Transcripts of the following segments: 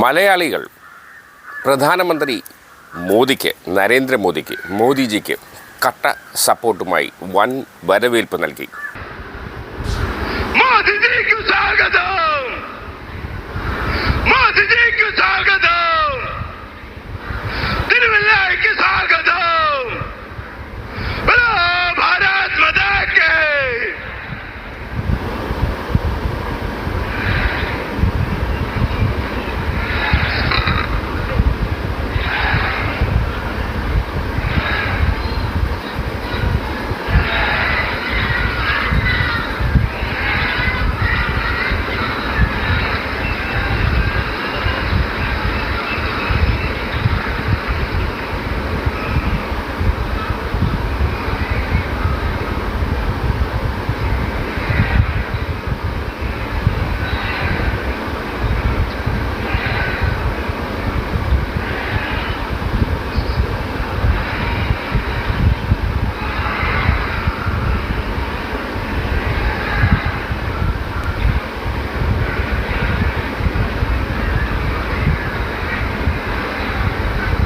മലയാളികൾ പ്രധാനമന്ത്രി മോദിജിക്ക് കട്ട സപ്പോർട്ടുമായി വൻ വരവേൽപ്പ് നൽകി.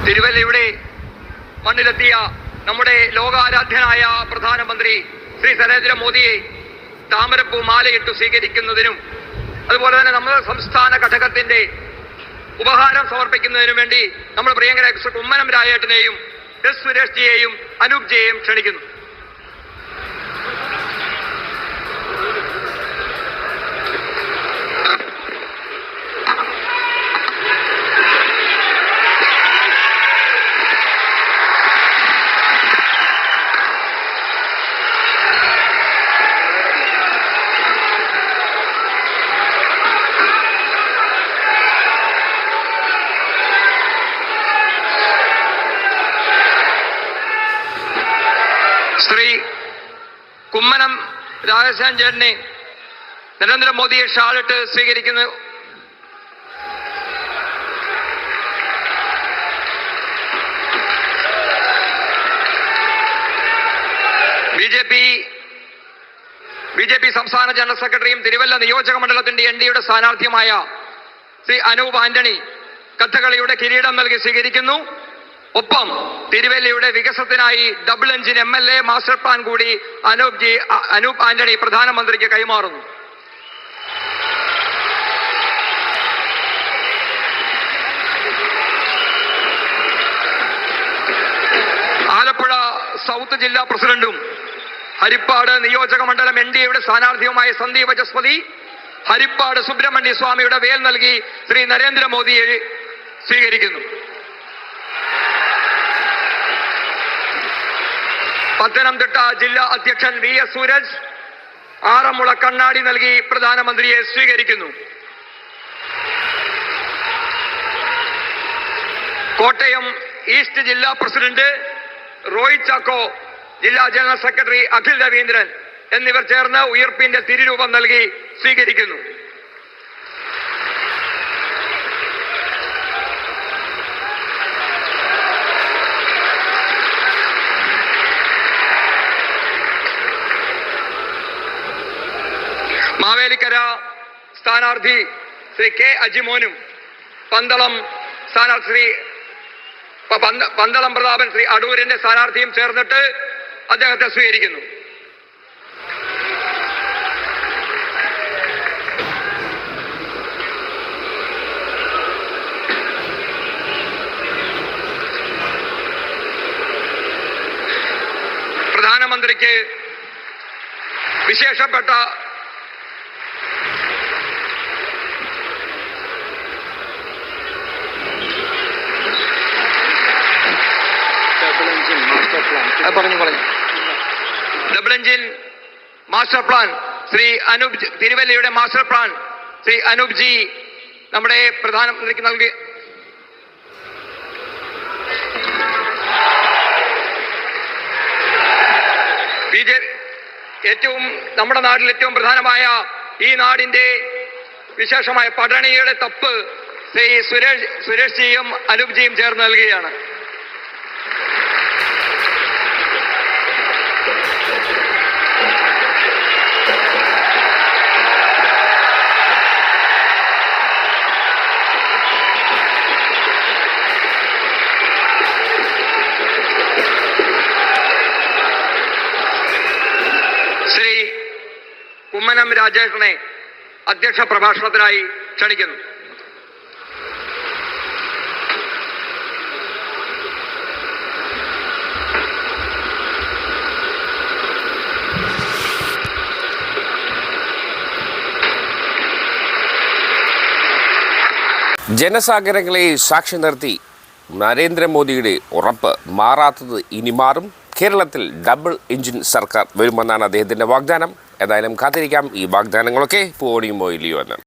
തിരുവല്ലയുടെ മണ്ണിലെത്തിയ നമ്മുടെ ലോകാരാധ്യനായ പ്രധാനമന്ത്രി ശ്രീ നരേന്ദ്രമോദിയെ താമരപ്പൂ മാലയിട്ടു സ്വീകരിക്കുന്നതിനും അതുപോലെ തന്നെ നമ്മുടെ സംസ്ഥാന ഘടകത്തിന്റെ ഉപഹാരം സമർപ്പിക്കുന്നതിനും വേണ്ടി നമ്മൾ പ്രിയങ്കര കുമ്മനം രാജേട്ടനെയും എസ് സുരേഷ് ജിയെയും അനൂപ് ജിയെയും ക്ഷണിക്കുന്നു. ശ്രീ കുമ്മനം രാജശേഖരൻ ചേട്ടനെ നരേന്ദ്രമോദിയെ ഷാളിട്ട് സ്വീകരിക്കുന്നു. ബി ജെ പി സംസ്ഥാന ജനറൽ സെക്രട്ടറിയും തിരുവല്ല നിയോജക മണ്ഡലത്തിന്റെ എൻഡിയുടെ സ്ഥാനാർത്ഥിയുമായ ശ്രീ അനൂപ് ആന്റണി കഥകളിയുടെ കിരീടം നൽകി സ്വീകരിക്കുന്നു. ഒപ്പം തിരുവല്ലയുടെ വികസനത്തിനായി double engine MLA master plan കൂടി അനൂപ് ആന്റണി പ്രധാനമന്ത്രിക്ക് കൈമാറുന്നു. ആലപ്പുഴ സൗത്ത് ജില്ലാ പ്രസിഡന്റും ഹരിപ്പാട് നിയോജക മണ്ഡലം NDAയുടെ സ്ഥാനാർത്ഥിയുമായ സന്ദീപ് ജസ്പതി ഹരിപ്പാട് സുബ്രഹ്മണ്യ സ്വാമിയുടെ വേൽ നൽകി ശ്രീ നരേന്ദ്രമോദിയെ സ്വീകരിക്കുന്നു. പത്തനംതിട്ട ജില്ലാ അധ്യക്ഷൻ VS സൂരജ് ആറന്മുള കണ്ണാടി നൽകി പ്രധാനമന്ത്രിയെ സ്വീകരിക്കുന്നു. കോട്ടയം ഈസ്റ്റ് ജില്ലാ പ്രസിഡന്റ് റോയ് ചാക്കോ, ജില്ലാ ജനറൽ സെക്രട്ടറി അഖിൽ രവീന്ദ്രൻ എന്നിവർ ചേർന്ന് ഉയർപ്പിന്റെ തിരുരൂപം നൽകി സ്വീകരിക്കുന്നു. മാവേലിക്കര സ്ഥാനാർത്ഥി ശ്രീ K അജിമോനും പന്തളം സ്ഥാനാർത്ഥി പന്തളം പ്രതാപൻ ശ്രീ അടൂരിന്റെ സ്ഥാനാർത്ഥിയും ചേർന്നിട്ട് അദ്ദേഹത്തെ സ്വീകരിക്കുന്നു. പ്രധാനമന്ത്രിക്ക് വിശേഷപ്പെട്ട double engine master plan Shri Anoop തിരുവല്ലയുടെ മാസ്റ്റർ പ്ലാൻ ശ്രീ അനൂപ് ജി നമ്മുടെ പ്രധാനമന്ത്രിക്ക് നൽകി. നമ്മുടെ നാട്ടിൽ ഏറ്റവും പ്രധാനമായ ഈ നാടിന്റെ വിശേഷമായ പടണിയുടെ തപ്പ് ശ്രീ സുരേഷ് ജിയും അനൂപ് ജിയും ചേർന്ന് നൽകുകയാണ്. കുമ്മനം രാജേഷനെ അധ്യക്ഷ പ്രഭാഷണത്തിനായി ക്ഷണിക്കുന്നു. ജനസാഗരങ്ങളെ സാക്ഷി നിർത്തി നരേന്ദ്രമോദിയുടെ ഉറപ്പ് മാറാത്തത് ഇനി മാറും. കേരളത്തിൽ ഡബിൾ എഞ്ചിൻ സർക്കാർ വരുമെന്നാണ് അദ്ദേഹത്തിൻ്റെ വാഗ്ദാനം. ഏതായാലും കാത്തിരിക്കാം ഈ വാഗ്ദാനങ്ങളൊക്കെ പൂവണിയുമോ ഇല്ലയോ എന്ന്.